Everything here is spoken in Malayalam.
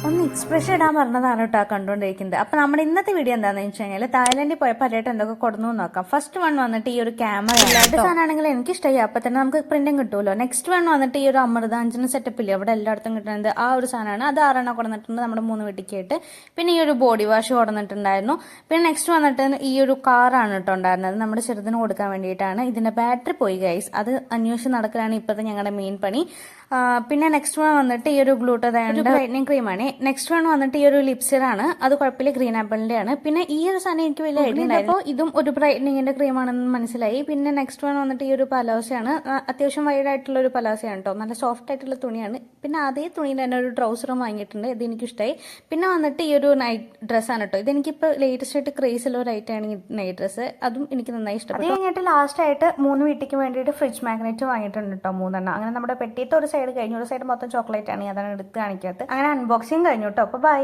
ഒന്ന് എക്സ്പ്രഷൻ ഇടാൻ പറഞ്ഞതാണ് കേട്ടോ കണ്ടുകൊണ്ടിരിക്കുന്നത്. അപ്പൊ നമ്മുടെ ഇന്നത്തെ വീഡിയോ എന്താണെന്ന് വെച്ച് കഴിഞ്ഞാൽ തായ്ലൻഡിൽ പോയപ്പോൾ അരേട്ട് എന്തൊക്കെ കൊടുന്നു നോക്കാം. ഫസ്റ്റ് വൺ വന്നിട്ട് ഈ ഒരു ക്യാമറ സാധനമാണെങ്കിൽ എനിക്ക് ഇഷ്ടമായി. അപ്പൊ തന്നെ നമുക്ക് പ്രിന്റും കിട്ടുമല്ലോ. നെക്സ്റ്റ് വൺ വന്നിട്ട് ഈ ഒരു അമൃതാഞ്ജന സെറ്റപ്പ് ഇല്ലേ അവിടെ എല്ലായിടത്തും കിട്ടുന്നത് ആ ഒരു സാധനമാണ്. അത് 6 കൊടുത്തിട്ടുണ്ട് നമ്മുടെ 3 വീട്ടിലേക്കായിട്ട്. പിന്നെ ഈ ഒരു ബോഡി വാഷ് കൊടുത്തിട്ടുണ്ടായിരുന്നു. പിന്നെ നെക്സ്റ്റ് വന്നിട്ട് ഈ ഒരു കാറാണ് കേട്ടോ ഉണ്ടായിരുന്നത്. നമ്മുടെ ചെറുതിന് കൊടുക്കാൻ വേണ്ടിയിട്ടാണ്. ഇതിന്റെ ബാറ്ററി പോയി ഗൈസ്. അത് അന്വേഷിച്ച് നടക്കലാണ് ഇപ്പോഴത്തെ ഞങ്ങളുടെ മെയിൻ പണി. പിന്നെ നെക്സ്റ്റ് വൺ വന്നിട്ട് ഈ ഒരു ഗ്ലൂട്ടോഥയോണിന്റെ ബ്രൈറ്റനിങ് ക്രീമാണ്. നെക്സ്റ്റ് വൺ വന്നിട്ട് ഈ ഒരു ലിപ്സിറാണ്. അത് കുഴപ്പമില്ല, ഗ്രീൻ ആപ്പിളിന്റെ ആണ്. പിന്നെ ഈ ഒരു സാധനം എനിക്ക് വലിയ ഐഡിയ ഉണ്ടായിരുന്നു. ഇതും ഒരു ബ്രൈറ്റനിങ്ങിന്റെ ക്രീമാണെന്ന് മനസ്സിലായി. പിന്നെ നെക്സ്റ്റ് വൺ വന്നിട്ട് ഈ ഒരു പലോസയാണ്. അത്യാവശ്യം വൈഡ് ആയിട്ടുള്ള ഒരു പലോസയാണ് കേട്ടോ. നല്ല സോഫ്റ്റ് ആയിട്ടുള്ള തുണിയാണ്. പിന്നെ അതേ തുണിയിൽ തന്നെ ഒരു ട്രൗസറും വാങ്ങിയിട്ടുണ്ട്. ഇത് എനിക്ക് ഇഷ്ടമായി. പിന്നെ വന്നിട്ട് ഈ ഒരു നൈറ്റ് ഡ്രസ്സാണ് കേട്ടോ. ഇതെനിക്കിപ്പോൾ ലേറ്റസ്റ്റ് ആയിട്ട് ക്രേസിലുള്ള ഒരു ഐറ്റാണ് ഈ നൈറ്റ് ഡ്രസ്സ്. അതും എനിക്ക് നന്നായി ഇഷ്ടപ്പെട്ടു. അത് കഴിഞ്ഞിട്ട് ലാസ്റ്റ് ആയിട്ട് 3 വീട്ടിലേക്ക് വേണ്ടിയിട്ട് ഫ്രിഡ്ജ് മാഗ്നറ്റ് വാങ്ങിയിട്ടുണ്ട് കേട്ടോ, 3 അങ്ങനെ നമ്മുടെ പെട്ടിയത്തെ ഒരു സൈഡ് കഴിഞ്ഞു. ഒരു സൈഡ് മൊത്തം ചോക്ലേറ്റ് ആണ്. അതാണ് എടുത്ത് കാണിക്കാത്തത്. അങ്ങനെ അൺബോക്സിങ് കഴിഞ്ഞു കേട്ടോ. അപ്പോൾ ബൈ.